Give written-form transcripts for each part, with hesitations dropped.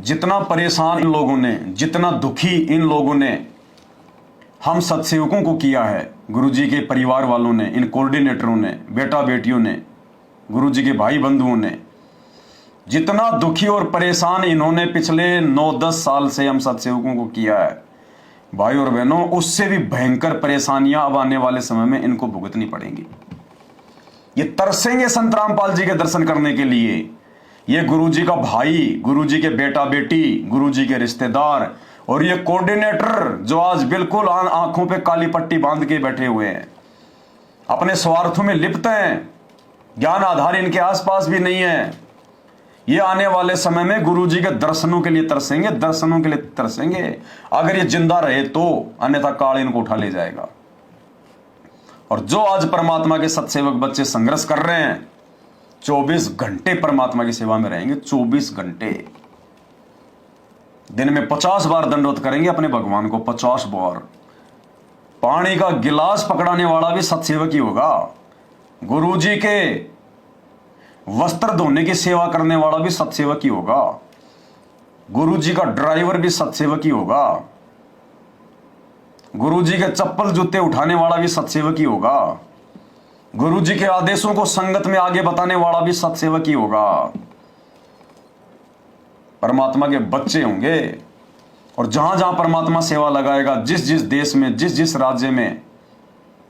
जितना परेशान इन लोगों ने, जितना दुखी इन लोगों ने हम सत्सेवकों को किया है, गुरुजी के परिवार वालों ने, इन कोऑर्डिनेटरों ने, बेटा बेटियों ने, गुरुजी के भाई बंधुओं ने, जितना दुखी और परेशान इन्होंने पिछले 9-10 साल से हम सत्सेवकों को किया है भाई और बहनों, उससे भी भयंकर परेशानियां अब आने वाले समय में इनको भुगतनी पड़ेंगी। ये तरसेंगे संत रामपाल जी के दर्शन करने के लिए। ये गुरुजी का भाई, गुरुजी के बेटा बेटी, गुरुजी के रिश्तेदार और ये कोऑर्डिनेटर जो आज बिल्कुल आंखों पे काली पट्टी बांध के बैठे हुए हैं, अपने स्वार्थों में लिप्त हैं, ज्ञान आधार इनके आसपास भी नहीं है। ये आने वाले समय में गुरुजी के दर्शनों के लिए तरसेंगे, दर्शनों के लिए तरसेंगे। अगर ये जिंदा रहे तो, अन्यथा काल इनको उठा ले जाएगा। और जो आज परमात्मा के सत्सेवक बच्चे संघर्ष कर रहे हैं, 24 घंटे परमात्मा की सेवा में रहेंगे, 24 घंटे। दिन में 50 बार दंडवत करेंगे अपने भगवान को, 50 बार। पानी का गिलास पकड़ाने वाला भी सत्सेवक ही होगा। गुरुजी के वस्त्र धोने की सेवा करने वाला भी सत्सेवक ही होगा। गुरुजी का ड्राइवर भी सत्सेवक ही होगा। गुरुजी के चप्पल जूते उठाने वाला भी सत्सेवक ही होगा। गुरुजी के आदेशों को संगत में आगे बताने वाला भी सत्सेवक ही होगा। परमात्मा के बच्चे होंगे। और जहां जहां परमात्मा सेवा लगाएगा, जिस जिस देश में, जिस जिस राज्य में,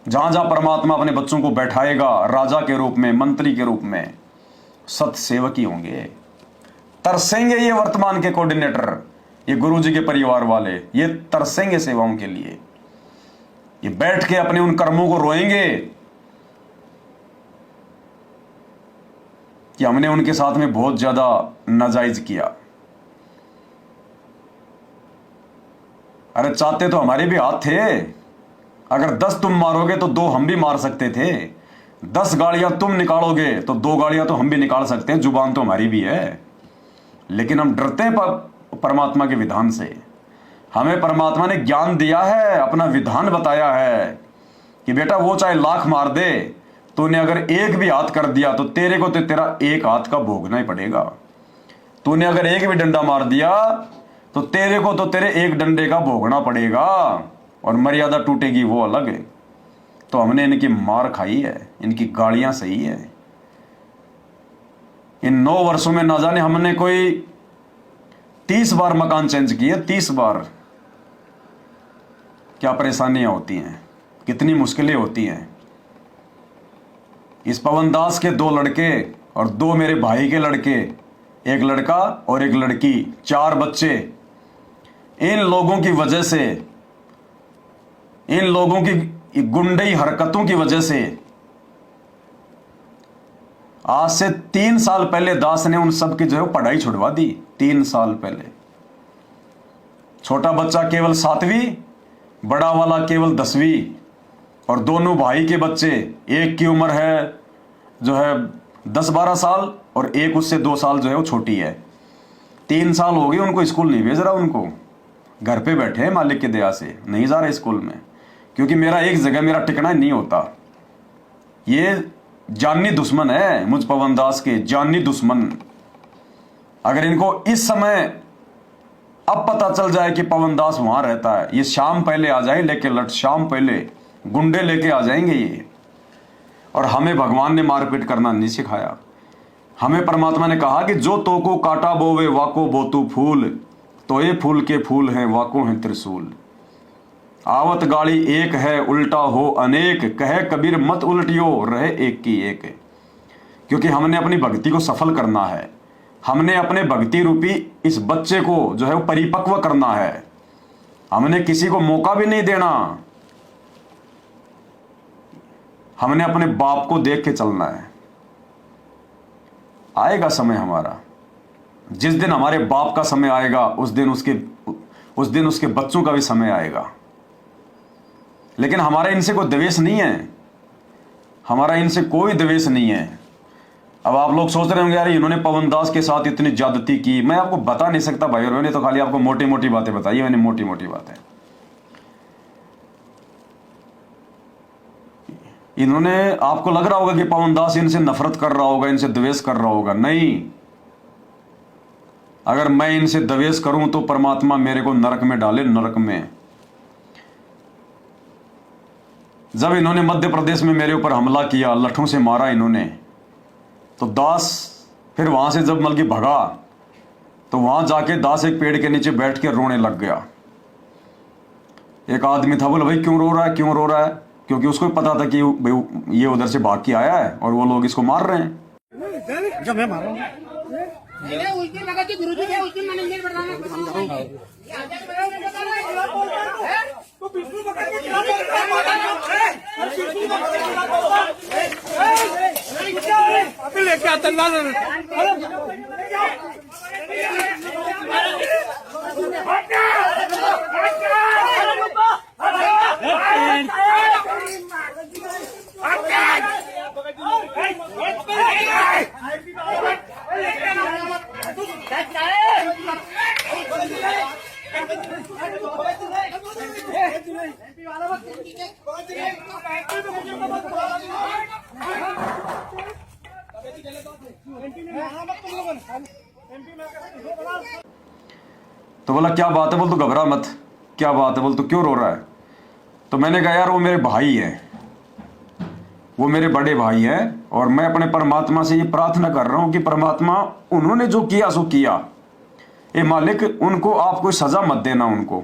जहां जहां परमात्मा अपने बच्चों को बैठाएगा, राजा के रूप में, मंत्री के रूप में, सत्सेवक ही होंगे। तरसेंगे ये वर्तमान के कोऑर्डिनेटर, ये गुरुजी के परिवार वाले, ये तरसेंगे सेवाओं के लिए। ये बैठ के अपने उन कर्मों को रोएंगे कि हमने उनके साथ में बहुत ज्यादा नाजायज किया। अरे चाहते तो हमारे भी हाथ थे। अगर 10 तुम मारोगे तो 2 हम भी मार सकते थे। 10 गालियां तुम निकालोगे तो 2 गालियां तो हम भी निकाल सकते हैं। जुबान तो हमारी भी है, लेकिन हम डरते हैं परमात्मा के विधान से। हमें परमात्मा ने ज्ञान दिया है, अपना विधान बताया है कि बेटा वो चाहे लाख मार दे, तूने अगर एक भी हाथ कर दिया तो तेरे को तो तेरा एक हाथ का भोगना ही पड़ेगा। तूने अगर एक भी डंडा मार दिया तो तेरे को तो तेरे एक डंडे का भोगना पड़ेगा, और मर्यादा टूटेगी वो अलग है। तो हमने इनकी मार खाई है, इनकी गालियां सही है। इन 9 वर्षों में ना जाने हमने कोई 30 बार मकान चेंज किए, 30 बार। क्या परेशानियां होती हैं, कितनी मुश्किलें होती हैं। इस पवन दास के 2 लड़के और 2 मेरे भाई के लड़के, एक लड़का और एक लड़की, 4 बच्चे। इन लोगों की वजह से, इन लोगों की गुंडई हरकतों की वजह से आज से 3 साल पहले दास ने उन सब की जो है पढ़ाई छुड़वा दी। 3 साल पहले छोटा बच्चा केवल 7वीं, बड़ा वाला केवल 10वीं, और दोनों भाई के बच्चे, एक की उम्र है जो है 10-12 साल और एक उससे 2 साल जो है वो छोटी है। 3 साल हो गए उनको, स्कूल नहीं भेज रहा उनको, घर पे बैठे हैं मालिक की दया से, नहीं जा रहे स्कूल में, क्योंकि मेरा एक जगह मेरा टिकना नहीं होता। ये जानी दुश्मन है मुझ पवन दास के, जानी दुश्मन। अगर इनको इस समय अब पता चल जाए कि पवन दास वहां रहता है, ये शाम पहले आ जाए लेके लट, शाम पहले गुंडे लेके आ जाएंगे ये। और हमें भगवान ने मारपीट करना नहीं सिखाया। हमें परमात्मा ने कहा कि जो तो को काटा बोवे वाको बोतु फूल, तो ये फूल के फूल हैं वाको हैं त्रिशूल। आवत गाड़ी एक है उल्टा हो अनेक, कहे कबीर मत उल्टियो रहे एक की एक। क्योंकि हमने अपनी भक्ति को सफल करना है, हमने अपने भक्ति रूपी इस बच्चे को जो है वो परिपक्व करना है। हमने किसी को मौका भी नहीं देना, हमने अपने बाप को देख के चलना है। आएगा समय हमारा, जिस दिन हमारे बाप का समय आएगा उस दिन उसके बच्चों का भी समय आएगा। लेकिन हमारा इनसे कोई द्वेष नहीं है, हमारा इनसे कोई द्वेष नहीं है। अब आप लोग सोच रहे होंगे यार इन्होंने पवन दास के साथ इतनी ज्यादती की। मैं आपको बता नहीं सकता भाई, और मैंने तो खाली आपको मोटी मोटी बातें बताई, मैंने मोटी मोटी बातें। इन्होंने, आपको लग रहा होगा कि पवन दास इनसे नफरत कर रहा होगा, इनसे द्वेष कर रहा होगा, नहीं। अगर मैं इनसे द्वेष करूं तो परमात्मा मेरे को नरक में डाले, नरक में। जब इन्होंने मध्य प्रदेश में मेरे ऊपर हमला किया, लठों से मारा इन्होंने, तो दास फिर वहां से जब बल्कि भगा तो वहां जाके दास एक पेड़ के नीचे बैठ के रोने लग गया। एक आदमी था, बोले भाई क्यों रो रहा है, क्यों रो रहा है? क्योंकि उसको पता था कि भाई ये उधर से भाग के आया है और वो लोग इसको मार रहे हैं। जब मैं मार रहा हूँ लेके आता तो बोला क्या बात है? बोल तो घबरा मत, क्या बात है? बोल तो क्यों रो रहा है? तो मैंने कहा यार वो मेरे भाई है, वो मेरे बड़े भाई है, और मैं अपने परमात्मा से ये प्रार्थना कर रहा हूं कि परमात्मा उन्होंने जो किया सो किया, ये मालिक उनको आप कोई सजा मत देना उनको।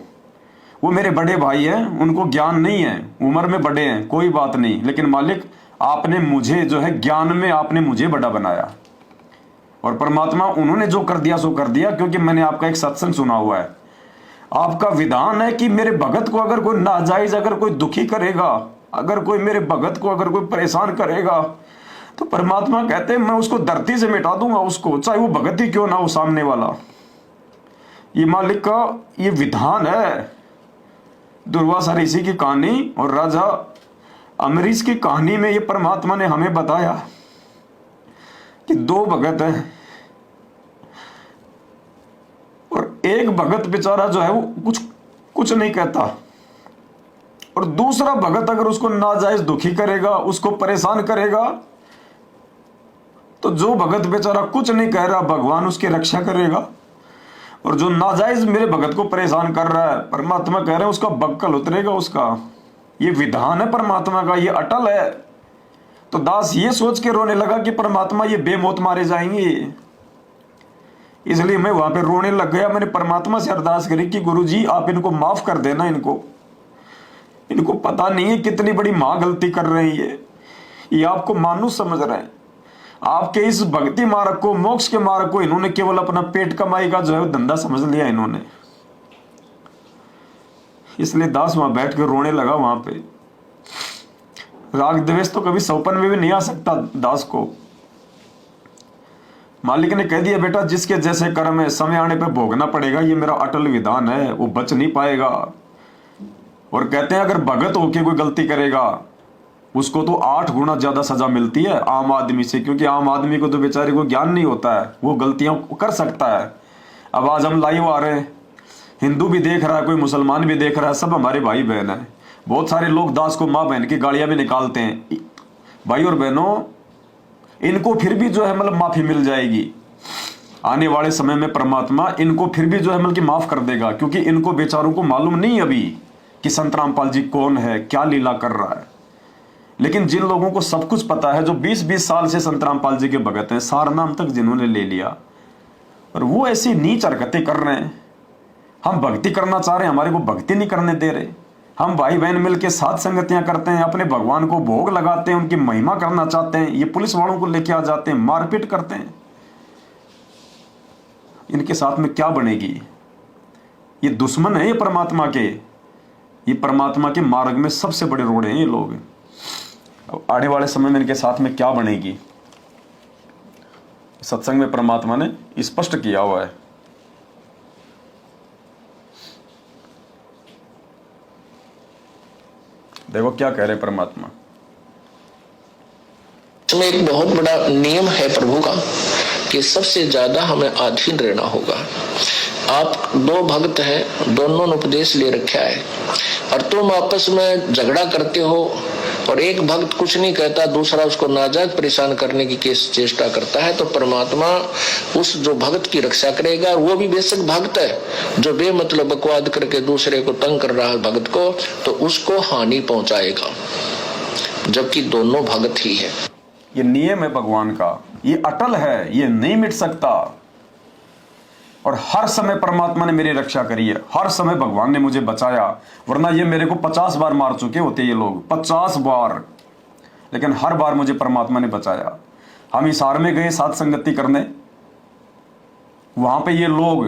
वो मेरे बड़े भाई हैं, उनको ज्ञान नहीं है, उम्र में बड़े हैं, कोई बात नहीं, लेकिन मालिक आपने मुझे जो है ज्ञान में आपने मुझे बड़ा बनाया, और परमात्मा उन्होंने जो कर दिया सो कर दिया। क्योंकि मैंने आपका एक सत्संग सुना हुआ है, आपका विधान है कि मेरे भगत को अगर कोई नाजायज अगर कोई दुखी करेगा, अगर कोई मेरे भगत को अगर कोई परेशान करेगा, तो परमात्मा कहते हैं मैं उसको धरती से मिटा दूंगा उसको, चाहे वो भगत ही क्यों ना हो सामने वाला। ये मालिक का ये विधान है। दुर्वासा ऋषि की कहानी और राजा अम्बरीश की कहानी में ये परमात्मा ने हमें बताया कि दो भगत हैं, और एक भगत बेचारा जो है वो कुछ नहीं कहता, और दूसरा भगत अगर उसको नाजायज दुखी करेगा, उसको परेशान करेगा, तो जो भगत बेचारा कुछ नहीं कह रहा भगवान उसकी रक्षा करेगा, और जो नाजायज मेरे भगत को परेशान कर रहा है परमात्मा कह रहे हैं उसका बक्कल उतरेगा उसका। ये विधान है परमात्मा का, ये अटल है। तो दास ये सोच के रोने लगा कि परमात्मा ये बेमौत मारे जाएंगे, इसलिए मैं वहां पे रोने लग गया। मैंने परमात्मा से अरदास करी कि गुरु जी आप इनको माफ कर देना, इनको पता नहीं है कितनी बड़ी मां गलती कर रहे हैं, ये आपको मानुष समझ रहे हैं। आपके इस भक्ति मार्ग को, मोक्ष के मार्ग को इन्होंने केवल अपना पेट कमाई का जो है धंधा समझ लिया इन्होंने। इसलिए दास वहां बैठ के रोने लगा। वहां पे राग द्वेष तो कभी सपन में भी नहीं आ सकता दास को। मालिक ने कह दिया बेटा जिसके जैसे कर्म है समय आने पे भोगना पड़ेगा, ये मेरा अटल विधान है, वो बच नहीं पाएगा। और कहते हैं अगर भगत होके कोई गलती करेगा उसको तो 8 गुना ज्यादा सजा मिलती है आम आदमी से, क्योंकि आम आदमी को तो बेचारे को ज्ञान नहीं होता है, वो गलतियां कर सकता है। अब आज हम लाइव आ रहे हैं, हिंदू भी देख रहा है, कोई मुसलमान भी देख रहा है, सब हमारे भाई बहन है। बहुत सारे लोग दास को माँ बहन की गालियां भी निकालते हैं। भाई और बहनों, इनको फिर भी जो है मतलब माफी मिल जाएगी आने वाले समय में। परमात्मा इनको फिर भी जो है मतलब माफ कर देगा, क्योंकि इनको बेचारों को मालूम नहीं अभी कि संत रामपाल जी कौन है, क्या लीला कर रहा है। लेकिन जिन लोगों को सब कुछ पता है, जो 20-20 साल से संत रामपाल जी के भगत हैं, सारनाम तक जिन्होंने ले लिया, और वो ऐसी नीच हरकतें कर रहे हैं। हम भक्ति करना चाह रहे हैं, हमारे को भक्ति नहीं करने दे रहे। हम भाई बहन मिलकर साथ संगतियां करते हैं, अपने भगवान को भोग लगाते हैं, उनकी महिमा करना चाहते हैं, ये पुलिस वालों को लेके आ जाते हैं, मारपीट करते हैं। इनके साथ में क्या बनेगी? ये दुश्मन है ये परमात्मा के, ये परमात्मा के मार्ग में सबसे बड़े रोड़े हैं ये लोग। अब आने वाले समय में इनके साथ में क्या बनेगी, सत्संग में परमात्मा ने स्पष्ट किया हुआ है। देखो क्या कह रहे परमात्मा। इसमें एक बहुत बड़ा नियम है प्रभु का कि सबसे ज्यादा हमें अधीन रहना होगा। आप 2 भक्त हैं, दोनों ने उपदेश ले रखा है, और तुम आपस में झगड़ा करते हो, और एक भक्त कुछ नहीं कहता, दूसरा उसको नाजायज परेशान करने की चेष्टा करता है, तो परमात्मा उस जो भक्त की रक्षा करेगा। और वो भी बेशक भक्त है, जो बेमतलब बकवाद करके दूसरे को तंग कर रहा है भक्त को, तो उसको हानि पहुंचाएगा, जबकि दोनों भक्त ही है। ये नियम है भगवान का, ये अटल है, ये नहीं मिट सकता। और हर समय परमात्मा ने मेरी रक्षा करी है, हर समय भगवान ने मुझे बचाया, वरना ये मेरे को 50 बार मार चुके होते ये लोग, 50 बार, लेकिन हर बार मुझे परमात्मा ने बचाया। हम हिसार में गए साथ संगति करने, वहां पे ये लोग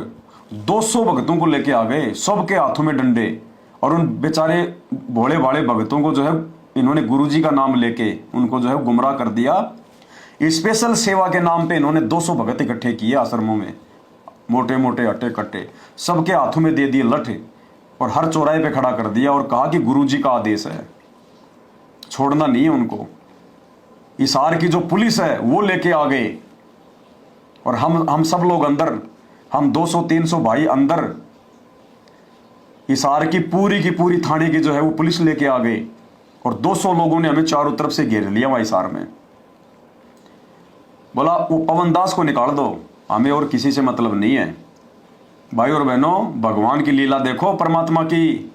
200 भक्तों को लेके आ गए, सबके हाथों में डंडे, और उन बेचारे भोले भाले भक्तों को जो है इन्होंने गुरुजी का नाम लेके उनको जो है गुमराह कर दिया। स्पेशल सेवा के नाम पे इन्होंने 200 भगत इकट्ठे किए आश्रमों में, मोटे मोटे अट्टे कट्टे, सबके हाथों में दे दिए लठ, और हर चौराहे पे खड़ा कर दिया और कहा कि गुरुजी का आदेश है, छोड़ना नहीं है उनको। हिसार की जो पुलिस है वो लेके आ गए, और हम सब लोग अंदर, हम 200-300 भाई अंदर, हिसार की पूरी थाने की जो है वो पुलिस लेके आ गए, और 200 लोगों ने हमें चारों तरफ से घेर लिया वहां हिसार में। बोला वो पवन दास को निकाल दो, हमें और किसी से मतलब नहीं है। भाई और बहनों, भगवान की लीला देखो, परमात्मा की।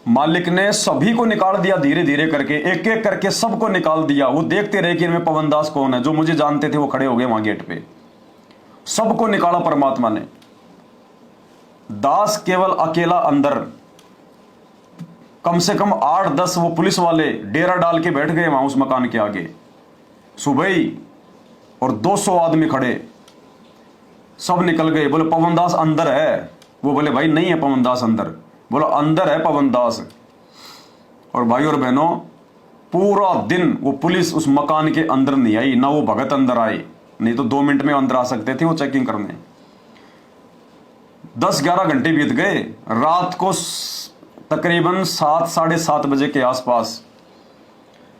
मालिक ने सभी को निकाल दिया, धीरे धीरे करके, एक एक करके सबको निकाल दिया। वो देखते रहे कि इनमें पवन दास कौन है, जो मुझे जानते थे वो खड़े हो गए वहां गेट पे, सबको निकाला परमात्मा ने। दास केवल अकेला अंदर, कम से कम 8-10 वो पुलिस वाले डेरा डाल के बैठ गए वहां उस मकान के आगे सुबह ही, और 200 आदमी खड़े, सब निकल गए। बोले पवन दास अंदर है, वो बोले भाई नहीं है पवन दास अंदर, बोला अंदर है पवन दास। और भाई और बहनों, पूरा दिन वो पुलिस उस मकान के अंदर नहीं आई, ना वो भगत अंदर आए, नहीं तो 2 मिनट में अंदर आ सकते थे वो चेकिंग करने। 10-11 घंटे बीत गए। रात को तकरीबन 7-7:30 बजे के आसपास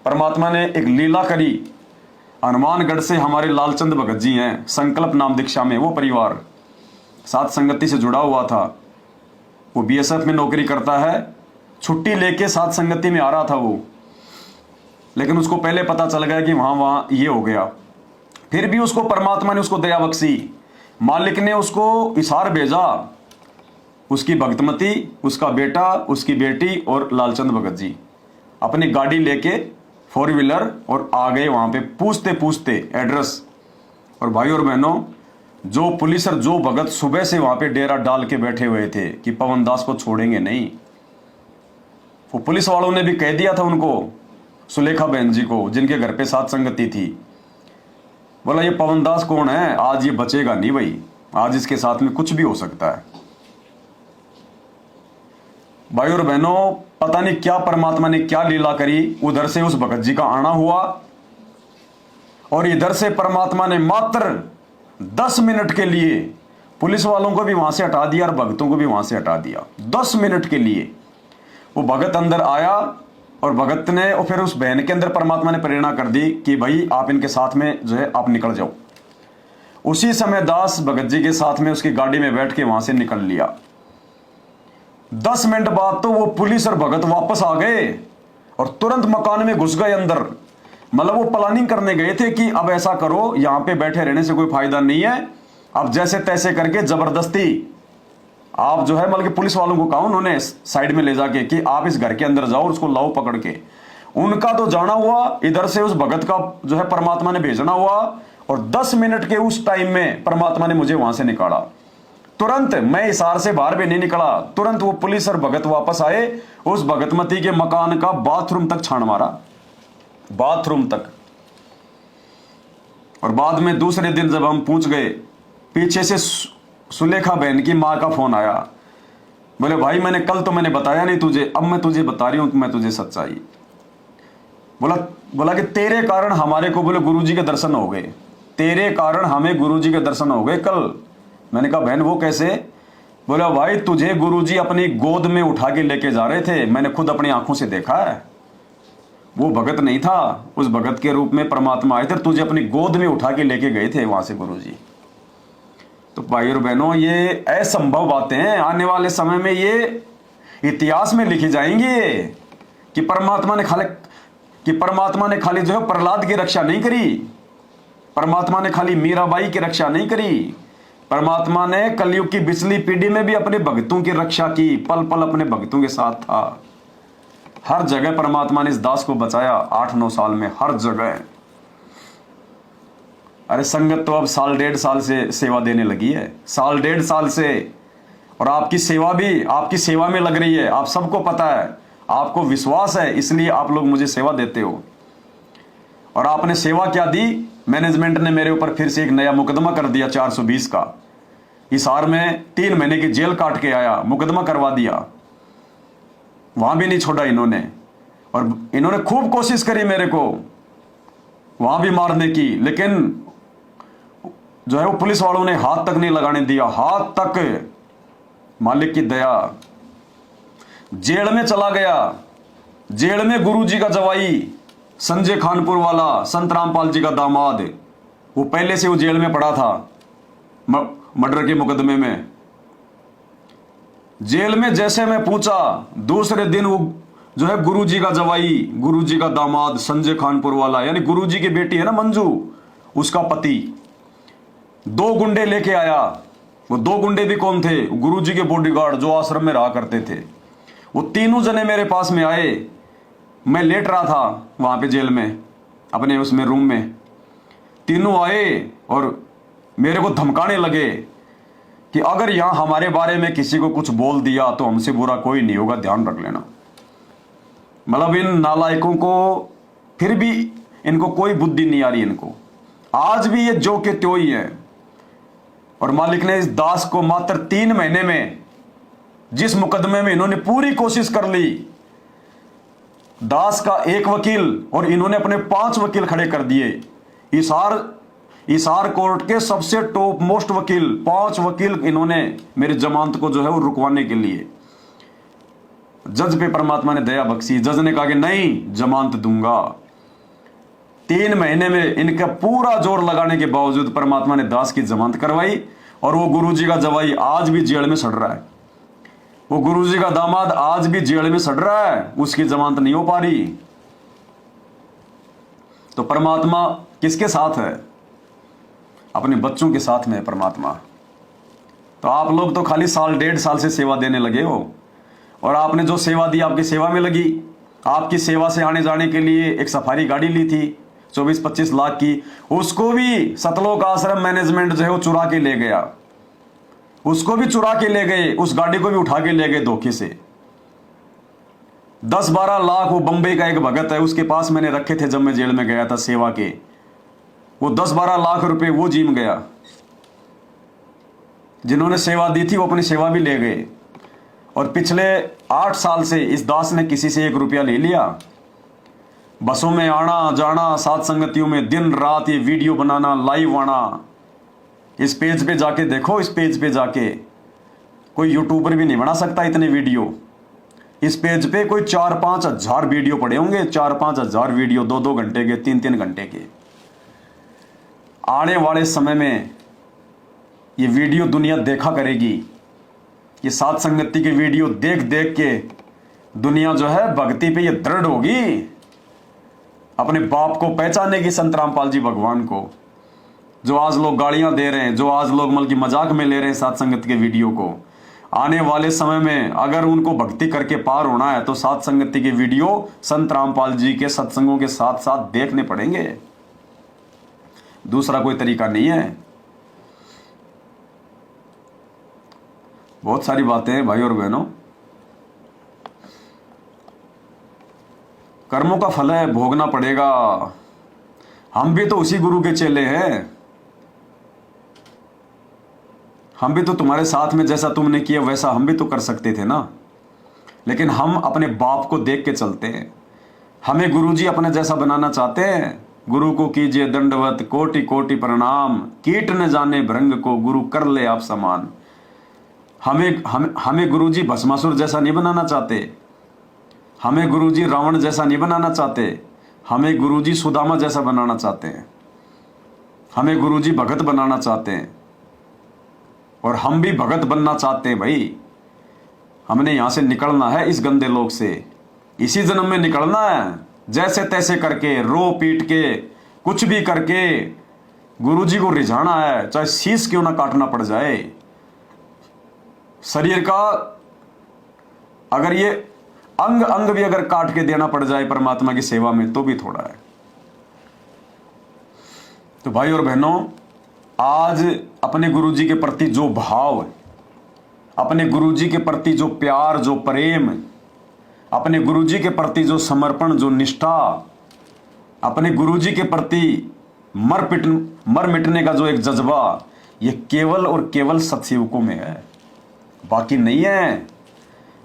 परमात्मा ने एक लीला करी। हनुमानगढ़ से हमारे लालचंद भगत जी हैं, संकल्प नाम दीक्षा में वो परिवार साथ संगति से जुड़ा हुआ था। वो बीएसएफ में नौकरी करता है, छुट्टी लेके साथ संगति में आ रहा था वो, लेकिन उसको पहले पता चल गया कि वहां ये हो गया। फिर भी उसको परमात्मा ने उसको दया बख्शी, मालिक ने उसको हिसार भेजा। उसकी भक्तमती, उसका बेटा, उसकी बेटी और लालचंद भगत जी अपनी गाड़ी लेके 4 व्हीलर और आ गए वहां पे, पूछते पूछते एड्रेस। और भाई और बहनों, जो पुलिस और जो भगत सुबह से वहां पे डेरा डाल के बैठे हुए थे कि पवन दास को छोड़ेंगे नहीं, वो पुलिस वालों ने भी कह दिया था उनको, सुलेखा बहन जी को, जिनके घर पे साथ संगति थी, बोला ये पवन दास कौन है, आज ये बचेगा नहीं भाई, आज इसके साथ में कुछ भी हो सकता है। भाई और बहनों, पता नहीं क्या परमात्मा ने क्या लीला करी, उधर से उस भगत जी का आना हुआ, और इधर से परमात्मा ने मात्र 10 मिनट के लिए पुलिस वालों को भी वहां से हटा दिया और भगतों को भी वहां से हटा दिया। 10 मिनट के लिए वो भगत अंदर आया, और भगत ने, और फिर उस बहन के अंदर परमात्मा ने प्रेरणा कर दी कि भाई आप इनके साथ में जो है आप निकल जाओ। उसी समय दास भगत जी के साथ में उसकी गाड़ी में बैठ के वहां से निकल लिया। 10 मिनट बाद तो वो पुलिस और भगत वापस आ गए और तुरंत मकान में घुस गए अंदर। मतलब वो प्लानिंग करने गए थे कि अब ऐसा करो, यहां पे बैठे रहने से कोई फायदा नहीं है, अब जैसे तैसे करके जबरदस्ती आप जो है, बल्कि पुलिस वालों को कहा उन्होंने साइड में ले जाके कि आप इस घर के अंदर जाओ और उसको लाओ पकड़ के। उनका तो जाना हुआ, इधर से उस भगत का जो है परमात्मा ने भेजना हुआ, और 10 मिनट के उस टाइम में परमात्मा ने मुझे वहां से निकाला। तुरंत मैं हिसार से बाहर भी नहीं निकला, तुरंत वो पुलिस और भगत वापस आए, उस भगतमती के मकान का बाथरूम तक छान मारा, बाथरूम तक। और बाद में दूसरे दिन जब हम पहुंच गए, पीछे से सुलेखा बहन की मां का फोन आया, बोले भाई मैंने बताया नहीं तुझे, अब मैं तुझे बता रही हूं कि मैं तुझे सच्चाई। बोला कि तेरे कारण हमारे को बोले गुरुजी के दर्शन हो गए, तेरे कारण हमें गुरुजी के दर्शन हो गए कल। मैंने कहा बहन वो कैसे? बोला भाई तुझे गुरुजी अपनी गोद में उठा के लेके जा रहे थे, मैंने खुद अपनी आंखों से देखा है। वो भगत नहीं था, उस भगत के रूप में परमात्मा आए थे, तुझे अपनी गोद में उठा के लेके गए थे वहां से गुरुजी। तो भाई और बहनों, ये असंभव बातें हैं, आने वाले समय में ये इतिहास में लिखी जाएंगी कि परमात्मा ने खाली जो है प्रहलाद की रक्षा नहीं करी, परमात्मा ने खाली मीराबाई की रक्षा नहीं करी, परमात्मा ने कलयुग की पिछली पीढ़ी में भी अपने भक्तों की रक्षा की, पल पल अपने भक्तों के साथ था। हर जगह परमात्मा ने इस दास को बचाया 8-9 साल में, हर जगह। अरे संगत तो अब 1.5 साल से सेवा देने लगी है, 1.5 साल से, और आपकी सेवा भी आपकी सेवा में लग रही है, आप सबको पता है, आपको विश्वास है, इसलिए आप लोग मुझे सेवा देते हो। और आपने सेवा क्या दी, मैनेजमेंट ने मेरे ऊपर फिर से एक नया मुकदमा कर दिया 420 का। हिसार में 3 महीने की जेल काट के आया, मुकदमा करवा दिया, वहां भी नहीं छोड़ा इन्होंने। और इन्होंने खूब कोशिश करी मेरे को वहां भी मारने की, लेकिन जो है वो पुलिस वालों ने हाथ तक नहीं लगाने दिया, हाथ तक। मालिक की दया, जेल में चला गया। जेल में गुरुजी का जवाई संजय खानपुर वाला, संत रामपाल जी का दामाद, वो पहले से वो जेल में पड़ा था मर्डर के मुकदमे में। जेल में जैसे मैं पूछा, दूसरे दिन वो जो है गुरुजी का जवाई, गुरुजी का दामाद संजय खानपुर वाला, यानी गुरुजी की बेटी है ना मंजू, उसका पति 2 गुंडे लेके आया। वो 2 गुंडे भी कौन थे, गुरुजी के बॉडीगार्ड जो आश्रम में रहा करते थे। वो तीनों जने मेरे पास में आए, मैं लेट रहा था वहां पे जेल में, अपने उसमें रूम में। तीनों आए और मेरे को धमकाने लगे कि अगर यहां हमारे बारे में किसी को कुछ बोल दिया तो हमसे बुरा कोई नहीं होगा, ध्यान रख लेना। मतलब इन नालायकों को फिर भी इनको कोई बुद्धि नहीं आ रही इनको, आज भी ये जो के त्यों ही है। और मालिक ने इस दास को मात्र 3 महीने में, जिस मुकदमे में इन्होंने पूरी कोशिश कर ली, दास का 1 वकील और इन्होंने अपने 5 वकील खड़े कर दिए। हिसार कोर्ट के सबसे टॉप मोस्ट वकील, 5 वकील इन्होंने मेरे जमानत को जो है वो रुकवाने के लिए। जज पे परमात्मा ने दया बख्शी, जज ने कहा कि नहीं, जमानत दूंगा। 3 महीने में इनका पूरा जोर लगाने के बावजूद परमात्मा ने दास की जमानत करवाई। और वो गुरुजी का जवाई आज भी जेल में सड़ रहा है, वो गुरुजी का दामाद आज भी जेल में सड़ रहा है, उसकी जमानत नहीं हो पा रही। तो परमात्मा किसके साथ है, अपने बच्चों के साथ में है परमात्मा। तो आप लोग तो खाली 1.5 साल से सेवा देने लगे हो, और आपने जो सेवा दी आपकी सेवा में लगी। आपकी सेवा से आने जाने के लिए एक सफारी गाड़ी ली थी 24-25 लाख की, उसको भी सतलोक आश्रम मैनेजमेंट जो है वो चुरा के ले गया, उसको भी चुरा के ले गए, उस गाड़ी को भी उठा के ले गए धोखे से। 10-12 लाख वो बंबई का एक भगत है, उसके पास मैंने रखे थे जब मैं जेल में गया था सेवा के, वो 10-12 लाख रुपए वो जीम गया। जिन्होंने सेवा दी थी वो अपनी सेवा भी ले गए। और पिछले 8 साल से इस दास ने किसी से 1 रुपया ले लिया। बसों में आना जाना, साथ संगतियों में दिन रात ये वीडियो बनाना, लाइव आना। इस पेज पे जाके देखो, इस पेज पे जाके कोई यूट्यूबर भी नहीं बना सकता इतने वीडियो। इस पेज पे कोई 4-5 हजार वीडियो पड़े होंगे, 4-5 हजार वीडियो 2-2 घंटे के, 3-3 घंटे के। आने वाले समय में ये वीडियो दुनिया देखा करेगी। ये साथ संगति की वीडियो देख देख के दुनिया जो है भक्ति पे ये दृढ़ होगी, अपने बाप को पहचानेगी, संत रामपाल जी भगवान को। जो आज लोग गालियां दे रहे हैं, जो आज लोग मतलब की मजाक में ले रहे हैं साथ संगत के वीडियो को, आने वाले समय में अगर उनको भक्ति करके पार होना है तो साथ संगति के वीडियो संत रामपाल जी के सत्संगों के साथ साथ देखने पड़ेंगे, दूसरा कोई तरीका नहीं है। बहुत सारी बातें हैं भाई और बहनों। कर्मों का फल है, भोगना पड़ेगा। हम भी तो उसी गुरु के चेले हैं, हम भी तो तुम्हारे साथ में जैसा तुमने किया वैसा हम भी तो कर सकते थे ना, लेकिन हम अपने बाप को देख के चलते हैं। हमें गुरुजी अपने जैसा बनाना चाहते हैं। गुरु को कीजिए दंडवत, कोटि कोटि प्रणाम, कीट न जाने भृंग को, गुरु कर ले आप समान। हमें गुरुजी भस्मासुर जैसा नहीं बनाना चाहते, हमें गुरुजी रावण जैसा नहीं बनाना चाहते, हमें गुरुजी सुदामा जैसा बनाना चाहते हैं, हमें गुरुजी भगत बनाना चाहते हैं। और हम भी भगत बनना चाहते हैं भाई। हमने यहां से निकलना है इस गंदे लोक से, इसी जन्म में निकलना है, जैसे तैसे करके, रो पीट के, कुछ भी करके गुरुजी को रिझाना है, चाहे शीश क्यों ना काटना पड़ जाए। शरीर का अगर ये अंग अंग भी अगर काट के देना पड़ जाए परमात्मा की सेवा में तो भी थोड़ा है। तो भाई और बहनों, आज अपने गुरुजी के प्रति जो भाव है, अपने गुरुजी के प्रति जो प्यार, जो प्रेम, अपने गुरुजी के प्रति जो समर्पण, जो निष्ठा, अपने गुरुजी के प्रति मर मिटने का जो एक जज्बा, ये केवल और केवल सत्सेवकों में है, बाकी नहीं है।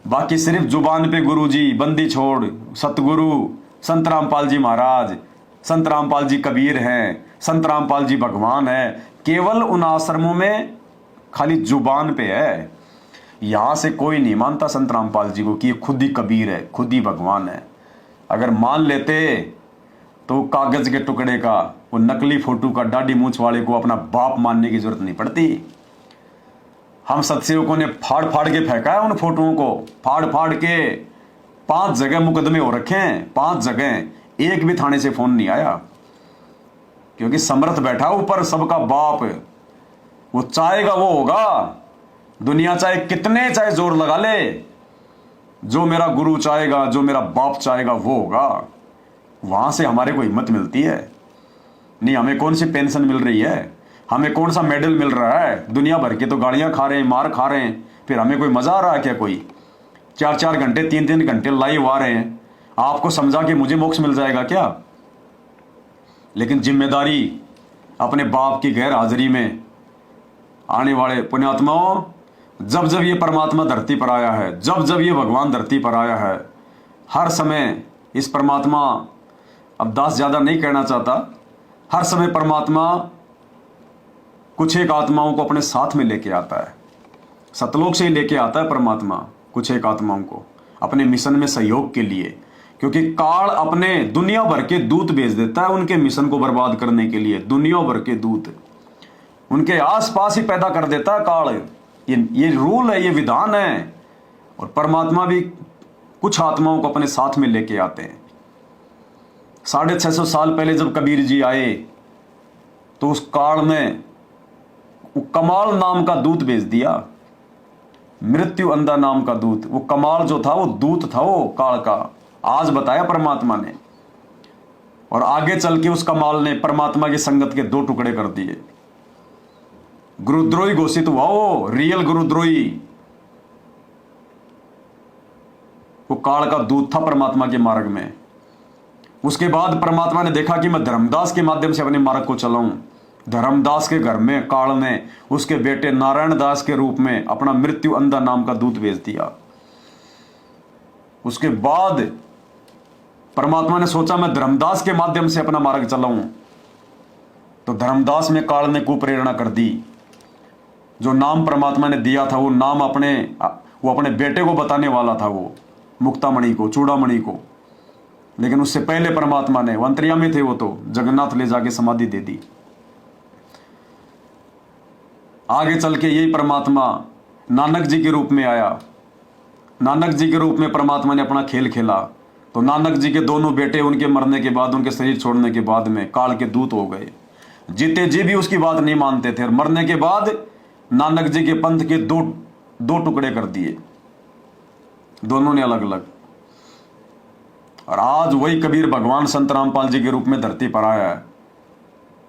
बाकी सिर्फ जुबान पे गुरुजी, बंदी छोड़, सतगुरु, संत रामपाल जी महाराज, संत रामपाल जी कबीर हैं, संत रामपाल जी भगवान है, केवल उन आश्रमों में खाली जुबान पे है। यहां से कोई नहीं मानता संत रामपाल जी को कि ये खुद ही कबीर है, खुद ही भगवान है। अगर मान लेते तो कागज के टुकड़े का, वो नकली फोटो का, दाढ़ी मूंछ वाले को अपना बाप मानने की जरूरत नहीं पड़ती। हम सत्सेवकों ने फाड़ फाड़ के फेंका है उन फोटोओं को, फाड़ फाड़ के 5 जगह मुकदमे हो रखे हैं, 5 जगह, एक भी थाने से फोन नहीं आया, क्योंकि समर्थ बैठा ऊपर, सबका बाप, वो चाहेगा वो होगा। दुनिया चाहे कितने चाहे जोर लगा ले, जो मेरा गुरु चाहेगा, जो मेरा बाप चाहेगा वो होगा। वहां से हमारे को हिम्मत मिलती है। नहीं, हमें कौन सी पेंशन मिल रही है, हमें कौन सा मेडल मिल रहा है, दुनिया भर के तो गालियां खा रहे हैं, मार खा रहे हैं, फिर हमें कोई मजा आ रहा है क्या? कोई 4-4 घंटे 3-3 घंटे लाइव आ रहे हैं, आपको समझा कि मुझे मोक्ष मिल जाएगा क्या? लेकिन जिम्मेदारी अपने बाप की गैर हाजिरी में आने वाले पुण्यात्माओं, जब जब ये परमात्मा धरती पर आया है, जब जब ये भगवान धरती पर आया है, हर समय इस परमात्मा, अब दास ज्यादा नहीं कहना चाहता, हर समय परमात्मा कुछ एक आत्माओं को अपने साथ में लेके आता है। सतलोक से ही लेके आता है परमात्मा कुछ एक आत्माओं को अपने मिशन में सहयोग के लिए, क्योंकि काल अपने दुनिया भर के दूत भेज देता है उनके मिशन को बर्बाद करने के लिए। दुनिया भर के दूत उनके आसपास ही पैदा कर देता है काल। ये रूल है, ये विधान है। और परमात्मा भी कुछ आत्माओं को अपने साथ में लेके आते हैं। 650 साल पहले जब कबीर जी आए तो उस काल ने वो कमाल नाम का दूत भेज दिया, मृत्यु अंधा नाम का दूत। वो कमाल जो था वो दूत था, वो काल का, आज बताया परमात्मा ने। और आगे चल के उस कमाल ने परमात्मा की संगत के 2 टुकड़े कर दिए। गुरुद्रोही घोषित हुआ, वो रियल गुरुद्रोही, वो काल का दूत था परमात्मा के मार्ग में। उसके बाद परमात्मा ने देखा कि मैं धर्मदास के माध्यम से अपने मार्ग को चलाऊं। धर्मदास के घर में काल ने उसके बेटे नारायण दास के रूप में अपना मृत्यु अंधा नाम का दूत भेज दिया। उसके बाद परमात्मा ने सोचा मैं धर्मदास के माध्यम से अपना मार्ग चलाऊं, तो धर्मदास में काल ने कुप्रेरणा कर दी। जो नाम परमात्मा ने दिया था वो नाम वो अपने बेटे को बताने वाला था, वो मुक्तामणि को, चूड़ामणि को। लेकिन उससे पहले परमात्मा ने, वो अंतर्यामी थे, वो तो जगन्नाथ ले जाके समाधि दे दी। आगे चल के यही परमात्मा नानक जी के रूप में आया। नानक जी के रूप में परमात्मा ने अपना खेल खेला। तो नानक जी के दोनों बेटे उनके मरने के बाद, उनके शरीर छोड़ने के बाद में काल के दूत हो गए। जीते जी भी उसकी बात नहीं मानते थे, और मरने के बाद नानक जी के पंथ के दो टुकड़े कर दिए, दोनों ने अलग अलग। और आज वही कबीर भगवान संत रामपाल जी के रूप में धरती पर आया है।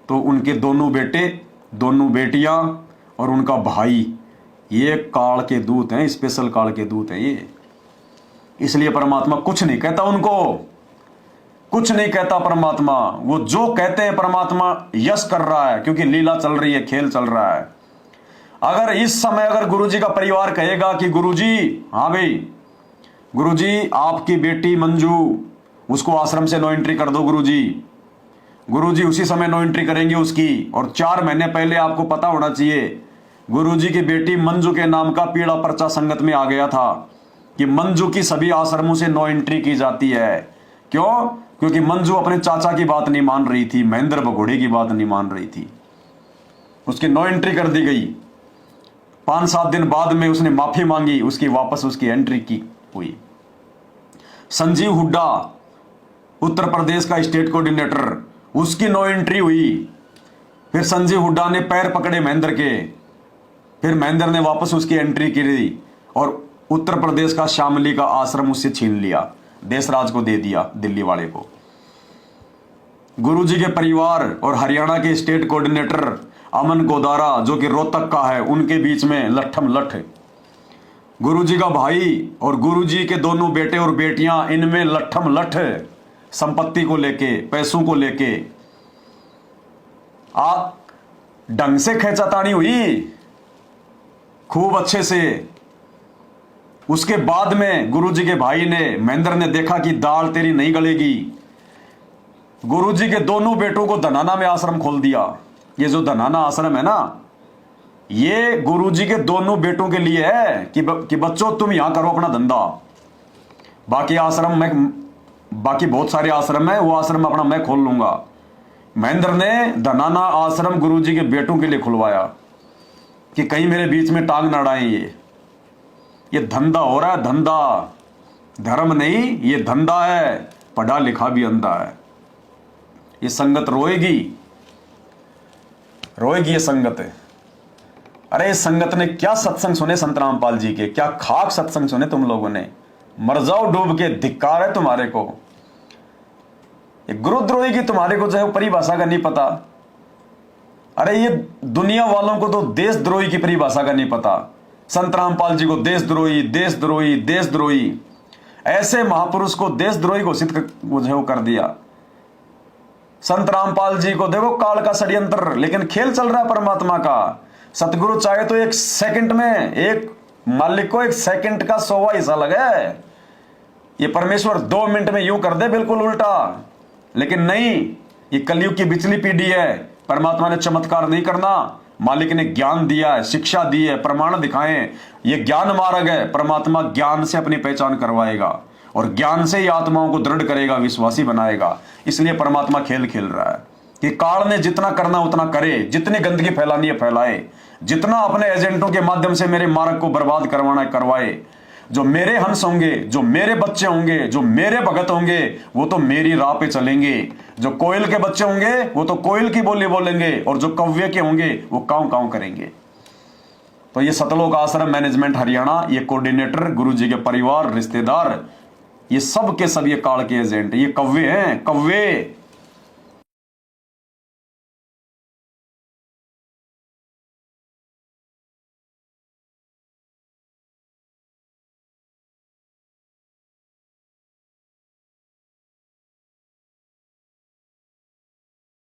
तो उनके दोनों बेटे, दोनों बेटियां और उनका भाई, ये काल के दूत हैं, स्पेशल काल के दूत हैं ये। इसलिए परमात्मा कुछ नहीं कहता उनको, कुछ नहीं कहता परमात्मा। वो जो कहते हैं परमात्मा यश कर रहा है, क्योंकि लीला चल रही है, खेल चल रहा है। अगर इस समय अगर गुरुजी का परिवार कहेगा कि गुरुजी, हाँ भाई गुरुजी आपकी बेटी मंजू, उसको आश्रम से नो एंट्री कर दो गुरुजी, गुरुजी उसी समय नो एंट्री करेंगे उसकी। और 4 महीने पहले आपको पता होना चाहिए, गुरुजी की बेटी मंजू के नाम का पीड़ा पर्चा संगत में आ गया था कि मंजू की सभी आश्रमों से नो एंट्री की जाती है। क्यों? क्योंकि मंजू अपने चाचा की बात नहीं मान रही थी, महेंद्र भगोड़े की बात नहीं मान रही थी, उसकी नो एंट्री कर दी गई। 5-7 दिन बाद में उसने माफी मांगी, उसकी वापस उसकी एंट्री की हुई। संजीव हुड्डा उत्तर प्रदेश का स्टेट कोऑर्डिनेटर, उसकी नो एंट्री हुई। फिर संजीव हुड्डा ने पैर पकड़े महेंद्र के, फिर महेंद्र ने वापस उसकी एंट्री की और उत्तर प्रदेश का शामली का आश्रम उससे छीन लिया, देशराज को दे दिया, दिल्ली वाले को। गुरुजी के परिवार और हरियाणा के स्टेट कोऑर्डिनेटर अमन गोदारा जो कि रोहतक का है, उनके बीच में लट्ठम लठ। गुरुजी का भाई और गुरुजी के दोनों बेटे और बेटियां, इनमें लट्ठम लठ, संपत्ति को लेके, पैसों को लेके। ढंग से खेचातानी हुई खूब अच्छे से। उसके बाद में गुरुजी के भाई ने, महेंद्र ने देखा कि दाल तेरी नहीं गलेगी, गुरुजी के दोनों बेटों को धनाना में आश्रम खोल दिया। ये जो धनाना आश्रम है ना, ये गुरुजी के दोनों बेटों के लिए है कि बच्चों तुम यहां करो अपना धंधा, बाकी आश्रम में, बाकी बहुत सारे आश्रम है, वो आश्रम अपना मैं खोल लूंगा। महेंद्र ने धनाना आश्रम गुरुजी के बेटों के लिए खुलवाया कि कहीं मेरे बीच में टांग ना अड़ाएं। ये धंधा हो रहा है, धंधा, धर्म नहीं, ये धंधा है। पढ़ा लिखा भी अंधा है। ये संगत रोएगी, रोएगी ये संगत है। अरे इस संगत ने क्या सत्संग सुने संत रामपाल जी के, क्या खाक सत्संग सुने तुम लोगों ने। मर जाओ डूब के, धिक्कार है तुम्हारे को। ये गुरुद्रोही की तुम्हारे को जो है परिभाषा का नहीं पता। अरे ये दुनिया वालों को तो देशद्रोही की परिभाषा का नहीं पता। संत रामपाल जी को देशद्रोही, देशद्रोही, देशद्रोही, ऐसे महापुरुष को देशद्रोही घोषित कर दिया। संत रामपाल जी को देखो काल का षड्यंत्र, लेकिन खेल चल रहा है परमात्मा का। सतगुरु चाहे तो एक सेकंड में, एक मालिक को एक सेकंड का 100वां हिस्सा लगे, ये परमेश्वर 2 मिनट में यूं कर दे बिल्कुल उल्टा। लेकिन नहीं, ये कलयुग की बिचली पीढ़ी है। परमात्मा ने चमत्कार नहीं करना, मालिक ने ज्ञान दिया है, शिक्षा दी है, प्रमाण दिखाएं। ये ज्ञान मार्ग है। परमात्मा ज्ञान से अपनी पहचान करवाएगा और ज्ञान से ही आत्माओं को दृढ़ करेगा, विश्वासी बनाएगा। इसलिए परमात्मा खेल खेल रहा है कि काल ने जितना करना उतना करे, जितनी गंदगी फैलानी है फैलाए, जितना अपने एजेंटों के माध्यम से मेरे मार्ग को बर्बाद करवाना है करवाए। जो मेरे हंस होंगे, जो मेरे बच्चे होंगे, जो मेरे भगत होंगे, वो तो मेरी राह पे चलेंगे। जो कोयल के बच्चे होंगे वो तो कोयल की बोली बोलेंगे, और जो कव्वे के होंगे वो काऊ काऊ करेंगे। तो ये सतलोक आश्रम मैनेजमेंट हरियाणा, ये कोऑर्डिनेटर, गुरुजी के परिवार, रिश्तेदार, ये सब के सब ये काल के एजेंट, ये कव्वे हैं, कव्वे।